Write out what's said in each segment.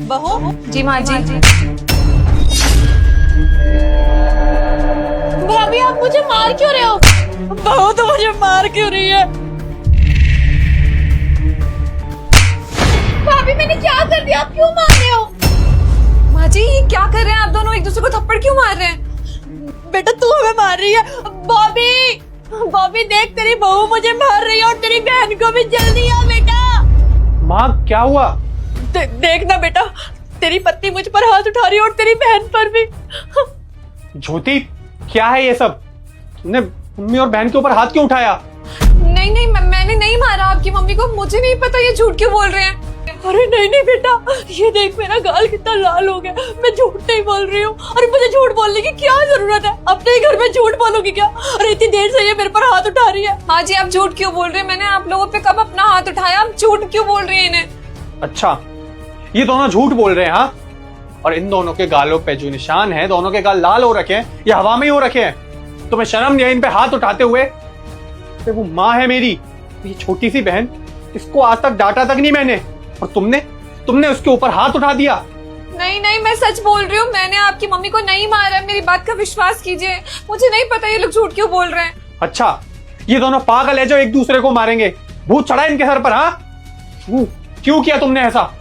बहू। जी माँ जी। भाभी आप मुझे मार क्यों रहे हो? बहू तो मुझे मार क्यों रही है? भाभी मैंने क्या कर दिया, आप क्यों मार रहे हो? माँ जी ये क्या कर रहे हैं आप दोनों, एक दूसरे को थप्पड़ क्यों मार रहे हैं? बेटा तू हमें मार रही है। बॉबी बॉबी देख, तेरी बहू मुझे मार रही है और तेरी बहन को भी। जल्दी आ बेटा। माँ क्या हुआ? देख ना बेटा, तेरी पत्नी मुझ पर हाथ उठा रही है और तेरी बहन पर भी। ज्योति क्या है ये सब? तुमने मम्मी और बहन के ऊपर हाथ क्यों उठाया? नहीं नहीं मैंने नहीं मारा आपकी मम्मी को, मुझे नहीं पता ये झूठ क्यों बोल रहे हैं। अरे नहीं नहीं बेटा, ये देख मेरा गाल कितना लाल हो गया। मैं झूठ नहीं बोल रही हूँ। अरे मुझे झूठ बोलने की क्या जरूरत है? अपने ही घर में झूठ बोलूंगी क्या? अरे इतनी देर से ये मेरे पर हाथ उठा रही है। माँ जी आप झूठ क्यों बोल रहे हैं? मैंने आप लोगों पे कब अपना हाथ उठाया? आप झूठ क्यों बोल रही हैं इन्हें? अच्छा ये दोनों झूठ बोल रहे हैं हाँ? और इन दोनों के गालों पे जो निशान है, दोनों के गाल लाल हो रखे हैं या हवा में ही हो रखे हैं? तुम्हें शर्म नहीं है इन पे हाथ उठाते हुए? तो वो माँ है मेरी, ये छोटी सी बहन, इसको आज तक डांटा तक नहीं मैंने, और तुमने उसके ऊपर हाथ उठा दिया। नहीं नहीं मैं सच बोल रही हूँ, मैंने आपकी मम्मी को नहीं मारा, मेरी बात का विश्वास कीजिए। मुझे नहीं पता ये लोग झूठ क्यों बोल रहे हैं। अच्छा ये दोनों पागल है जो एक दूसरे को मारेंगे? भूत चढ़ा इनके सर पर हाँ? क्यों किया तुमने ऐसा?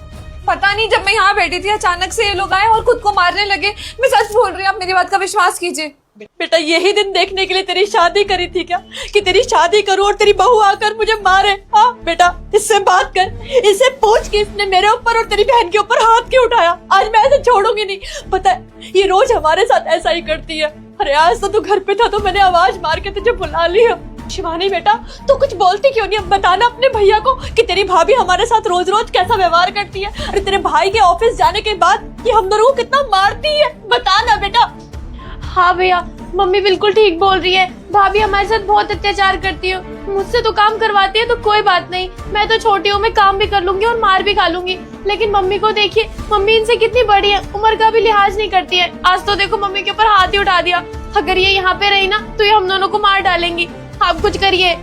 पता नहीं, जब मैं यहाँ बैठी थी अचानक से ये लोग आए और खुद को मारने लगे। मैं सच बोल रही हूँ, आप मेरी बात का विश्वास कीजिए। बेटा यही दिन देखने के लिए तेरी शादी करी थी क्या, कि तेरी शादी करूं और तेरी बहू आकर मुझे मारे? हाँ बेटा इससे बात कर, इससे पूछ कि इसने मेरे ऊपर और तेरी बहन के ऊपर हाथ क्यों उठाया। आज मैं ऐसे छोड़ूंगी नहीं। पता है ये रोज हमारे साथ ऐसा ही करती है। अरे आज तो तू घर पे था तो मैंने आवाज मार के तुझे बुला लिया। शिवानी बेटा तू कुछ बोलती क्यों नहीं? अब बताना अपने भैया को कि तेरी भाभी हमारे साथ रोज रोज कैसा व्यवहार करती है। अरे तेरे भाई के ऑफिस जाने के बाद ये हम दोनों को कितना मारती है, बताना बेटा। हाँ भैया मम्मी बिल्कुल ठीक बोल रही है। भाभी हमारे साथ बहुत अत्याचार करती है, मुझसे तो काम करवाती है तो कोई बात नहीं, मैं तो छोटी हूँ, मैं काम भी कर लूंगी और मार भी खा लूंगी। लेकिन मम्मी को देखिए, मम्मी इनसे कितनी बड़ी है, उम्र का भी लिहाज नहीं करती है। आज तो देखो मम्मी के ऊपर हाथ ही उठा दिया। अगर ये यहाँ पे रही ना तो ये हम दोनों को मार डालेंगी। आप कुछ करिए।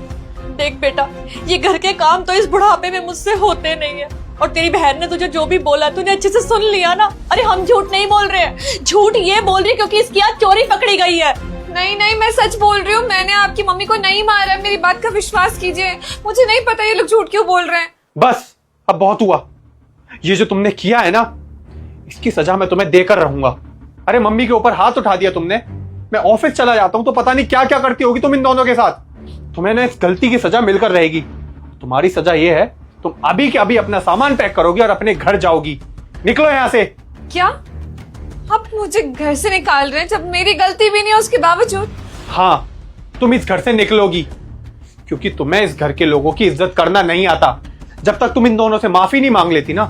देख बेटा ये घर के काम तो इस बुढ़ापे में मुझसे होते नहीं है, और तेरी बहन ने तुझे जो भी बोला तूने अच्छे से सुन लिया ना। अरे हम झूठ नहीं बोल रहे हैं, झूठ ये बोल रही है क्योंकि इसकी आज चोरी पकड़ी गई है। नहीं नहीं मैं सच बोल रही हूँ, मैंने आपकी मम्मी को नहीं मारा, मेरी बात का विश्वास कीजिए। मुझे नहीं पता ये लोग झूठ क्यों बोल रहे हैं। बस अब बहुत हुआ। ये जो तुमने किया है ना, इसकी सजा मैं तुम्हें देकर रहूंगा। अरे मम्मी के ऊपर हाथ उठा दिया तुमने। मैं ऑफिस चला जाता हूँ तो पता नहीं क्या क्या करती होगी तुम इन दोनों के साथ। तुम्हें ना इस गलती की सजा मिलकर रहेगी। तुम्हारी सजा ये है, तुम अभी के अभी अपना सामान पैक करोगी और अपने घर जाओगी। निकलो यहाँ से। क्या आप मुझे घर से निकाल रहे हैं जब मेरी गलती भी नहीं है उसके बावजूद? हाँ तुम इस घर से निकलोगी, क्योंकि तुम्हें इस घर के लोगों की इज्जत करना नहीं आता। जब तक तुम इन दोनों से माफी नहीं मांग लेती ना,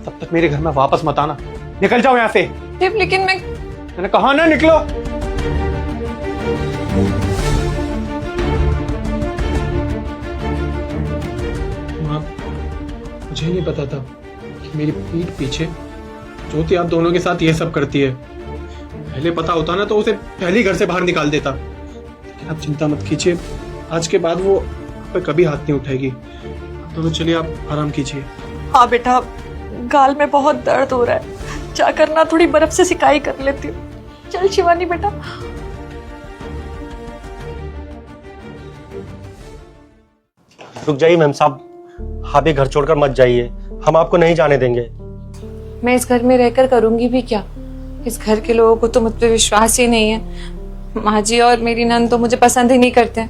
तब तक मेरे घर में वापस मत आना। निकल जाओ यहाँ से। लेकिन मैंने कहा ना निकलो। मुझे नहीं पता था कि मेरी पीठ पीछे ज्योति आप दोनों के साथ ये सब करती है। पहले पता होता ना तो उसे पहले घर से बाहर निकाल देता। लेकिन आप चिंता मत कीजिए, आज के बाद वो आप पे कभी हाथ नहीं उठाएगी। आप दोनों चलिए, आप आराम कीजिए। हाँ बेटा गाल में बहुत दर्द हो रहा है, क्या करना थोड़ी बर्फ से सिकाई कर लेती हूँ। चल शिवानी बेटा। रुक जाइए मैम साहब, आप ये घर छोड़कर मत जाइए, हम आपको नहीं जाने देंगे। मैं इस घर में रहकर करूंगी भी क्या? इस घर के लोगों को तो मुझ पे विश्वास ही नहीं है। माँ जी और मेरी नंद तो मुझे पसंद ही नहीं करते।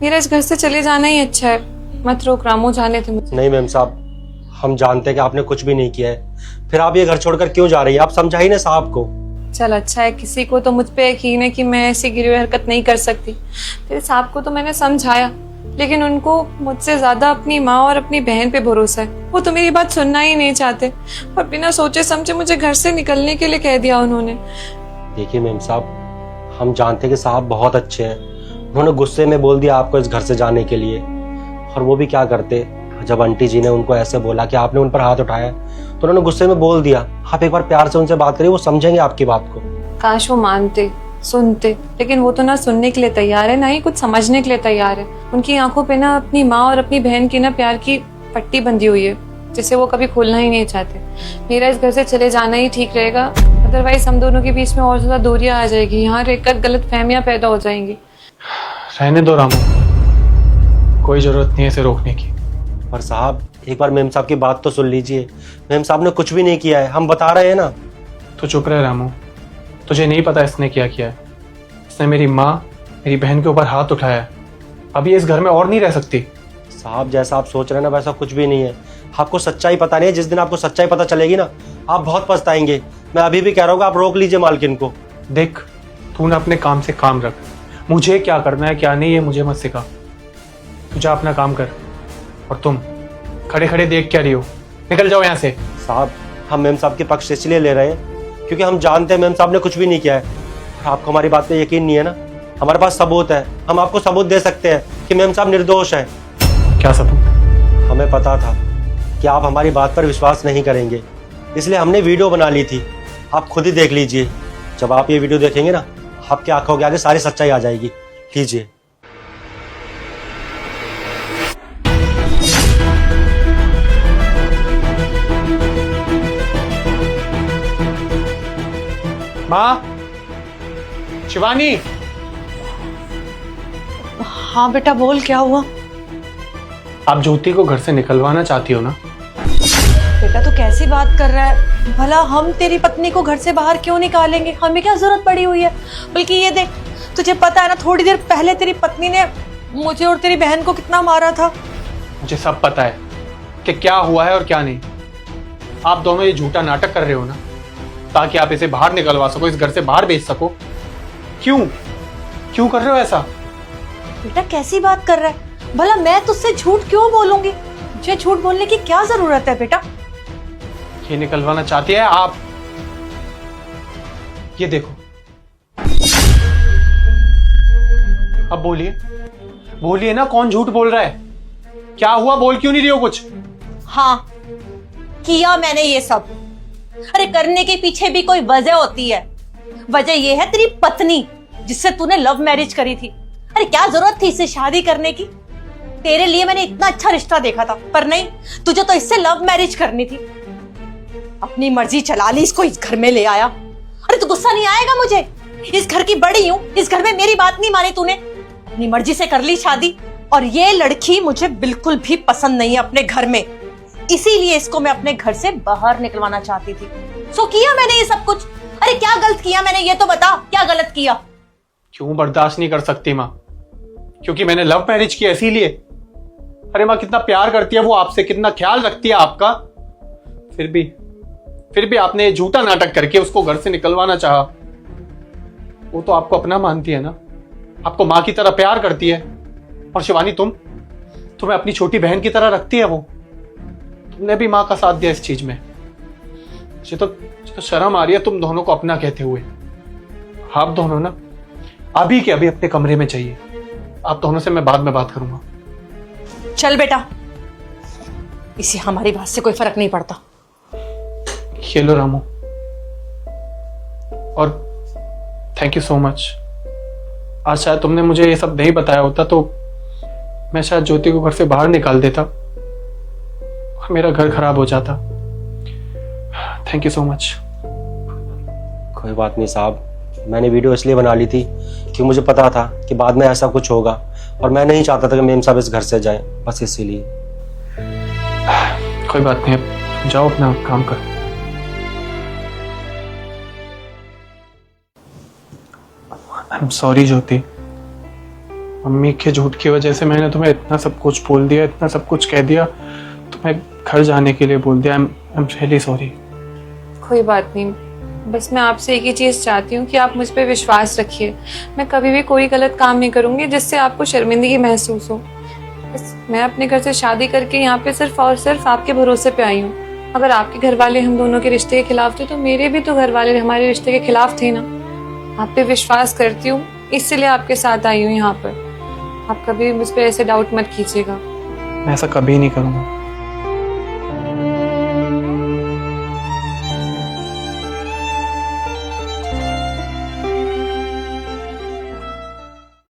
मेरा इस घर से चले जाना ही अच्छा है। मत रोक रामू, जाने थे मुझे। नहीं मैम साहब, हम जानते हैं कि आपने कुछ भी नहीं किया है, फिर आप ये घर छोड़कर क्यों जा रही है? आप समझाइए ना साहब को। चल अच्छा है, किसी को तो मुझ पे यकीन है कि मैं ऐसी गिरी हुई हरकत नहीं कर सकती। तेरे साहब को तो मैंने समझाया, लेकिन उनको मुझसे ज्यादा अपनी माँ और अपनी बहन पे भरोसा है। वो तो मेरी बात सुनना ही नहीं चाहते और बिना सोचे समझे मुझे घर से निकलने के लिए कह दिया उन्होंने। देखिए मैम साहब, हम जानते हैं कि साहब बहुत अच्छे हैं, उन्होंने गुस्से में बोल दिया आपको इस घर से जाने के लिए। और वो भी क्या करते, जब आंटी जी ने उनको ऐसे बोला कि आपने उन पर हाथ उठाया तो उन्होंने गुस्से में बोल दिया। आप एक बार प्यार से उनसे बात करिए, वो समझेंगे आपकी बात को। काश वो मानते, सुनते, लेकिन वो तो ना सुनने के लिए तैयार है, ना ही कुछ समझने के लिए तैयार है। उनकी आंखों पे ना अपनी माँ और अपनी बहन की ना प्यार की पट्टी बंधी हुई है। जिसे वो कभी खोलना ही नहीं चाहते। मेरा इस घर से चले जाना ही ठीक रहेगा, अदरवाइज हम दोनों के बीच में और ज़्यादा दूरियां आ जाएगी, यहाँ रहकर गलत फहमियाँ पैदा हो जाएंगी। रहने दो रामू, कोई जरूरत नहीं है इसे रोकने की। पर साहब एक बार मेम साहब की बात तो सुन लीजिए। मेम साहब ने कुछ भी नहीं किया है, हम बता रहे हैं ना। तो चुप रहे रामू, तुझे नहीं पता इसने क्या किया है। इसने मेरी माँ, मेरी बहन के ऊपर हाथ उठाया है। अभी इस घर में और नहीं रह सकती। साहब जैसा आप सोच रहे हैं ना वैसा कुछ भी नहीं है। आपको सच्चाई पता नहीं है, जिस दिन आपको सच्चाई पता चलेगी ना आप बहुत पछताएंगे। मैं अभी भी कह रहा हूँ आप रोक लीजिए मालकिन को। देख, तू ना अपने काम से काम रख। मुझे क्या करना है क्या नहीं ये मुझे मत सिखा। तू जा अपना काम कर। और तुम खड़े खड़े देख क्या रही हो, निकल जाओ यहाँ से। साहब हम मेम साहब के पक्ष इसलिए ले रहे हैं क्योंकि हम जानते हैं मेम साहब ने कुछ भी नहीं किया है। और आपको हमारी बात पे यकीन नहीं है ना, हमारे पास सबूत है। हम आपको सबूत दे सकते हैं कि मेम साहब निर्दोष है। क्या सबूत? हमें पता था कि आप हमारी बात पर विश्वास नहीं करेंगे, इसलिए हमने वीडियो बना ली थी। आप खुद ही देख लीजिए। जब आप ये वीडियो देखेंगे ना आपकी आंखों के आगे सारी सच्चाई आ जाएगी। लीजिए। माँ, शिवानी। हाँ बेटा बोल, क्या हुआ? आप ज्योति को घर से निकलवाना चाहती हो ना? बेटा तू कैसी बात कर रहा है? भला हम तेरी पत्नी को घर से बाहर क्यों निकालेंगे? हमें क्या जरूरत पड़ी हुई है? बल्कि ये देख, तुझे पता है ना थोड़ी देर पहले तेरी पत्नी ने मुझे और तेरी बहन को कितना मारा था। मुझे सब पता है कि क्या हुआ है और क्या नहीं। आप दोनों ये झूठा नाटक कर रहे हो ना ताकि आप इसे बाहर निकलवा सको, इस घर से बाहर भेज सको। क्यों क्यों कर रहे हो ऐसा? बेटा कैसी बात कर रहा है? भला मैं तुझसे झूठ क्यों बोलूंगी? मुझे झूठ बोलने की क्या जरूरत है बेटा? ये निकलवाना चाहती है आप। ये देखो, अब बोलिए बोलिए ना, कौन झूठ बोल रहा है? क्या हुआ? बोल क्यों नहीं रही हो कुछ? हाँ किया मैंने ये सब। अरे करने के पीछे भी कोई वजह होती है। वजह ये है तेरी पत्नी जिससे तूने लव मैरिज करी थी। अरे क्या जरूरत थी इससे शादी करने की? तेरे लिए मैंने इतना अच्छा रिश्ता देखा था, पर नहीं, तुझे तो इससे लव मैरिज करनी थी। अपनी मर्जी चला ली, इसको इस घर में ले आया। अरे तो गुस्सा नहीं आएगा मुझे? इस घर की बड़ी हूं, इस घर में मेरी बात नहीं मानी तूने, अपनी मर्जी से कर ली शादी। और ये लड़की मुझे बिल्कुल भी पसंद नहीं है अपने घर में, इसीलिए इसको मैं अपने घर से बाहर निकलवाना चाहती थी। सो किया मैंने ये सब कुछ। अरे क्या गलत किया मैंने, ये तो बता, क्या गलत किया? क्यों बर्दाश्त नहीं कर सकती माँ? क्योंकि मैंने लव मैरिज किया इसीलिए? अरे माँ कितना प्यार करती है वो आपसे, कितना ख्याल रखती है आपका, फिर भी आपने ये झूठा नाटक करके उसको घर से निकलवाना चाहा। वो तो आपको अपना मानती है ना, आपको माँ की तरह प्यार करती है। और शिवानी तुम्हें अपनी छोटी बहन की तरह रखती है वो। तुमने भी माँ का साथ दिया इस चीज में। मुझे तो शर्म आ रही है तुम दोनों को अपना कहते हुए। आप दोनों ना अभी के अभी अपने कमरे में चाहिए। आप दोनों से मैं बाद में बात करूंगा। चल बेटा, इसे हमारी बात से कोई फर्क नहीं पड़ता। ये लो रामू, और थैंक यू सो मच। आज शायद तुमने मुझे ये सब नहीं बताया होता तो मैं शायद ज्योति को घर से बाहर निकाल देता और मेरा घर खराब हो जाता। Thank you so much. कोई बात नहीं साहब, मैंने वीडियो इसलिए बना ली थी कि मुझे पता था कि बाद में ऐसा कुछ होगा और मैं नहीं चाहता था कि मेम साहब इस घर से जाएं, बस इसीलिए। कोई बात नहीं, अब जाओ अपना काम कर। I am sorry Jyoti, mummy के झूठ की वजह से मैंने तुम्हें इतना सब कुछ बोल दिया, इतना सब कुछ कह दिया, तुम्हें घर जाने के लिए बोल दिया। I am really sorry. कोई बात नहीं, बस मैं आपसे एक ही चीज़ चाहती हूँ कि आप मुझ पर विश्वास रखिए। मैं कभी भी कोई गलत काम नहीं करूँगी जिससे आपको शर्मिंदगी महसूस हो। बस मैं अपने घर से शादी करके यहाँ पे सिर्फ और सिर्फ आपके भरोसे पे आई हूँ। अगर आपके घर वाले हम दोनों के रिश्ते के खिलाफ थे तो मेरे भी तो घर वाले हमारे रिश्ते के खिलाफ थे ना। आप पे विश्वास करती हूँ, इसलिए आपके साथ आई हूँ यहाँ पर। आप कभी मुझ पर ऐसे डाउट मत कीजिएगा। मैं ऐसा कभी नहीं करूँगा।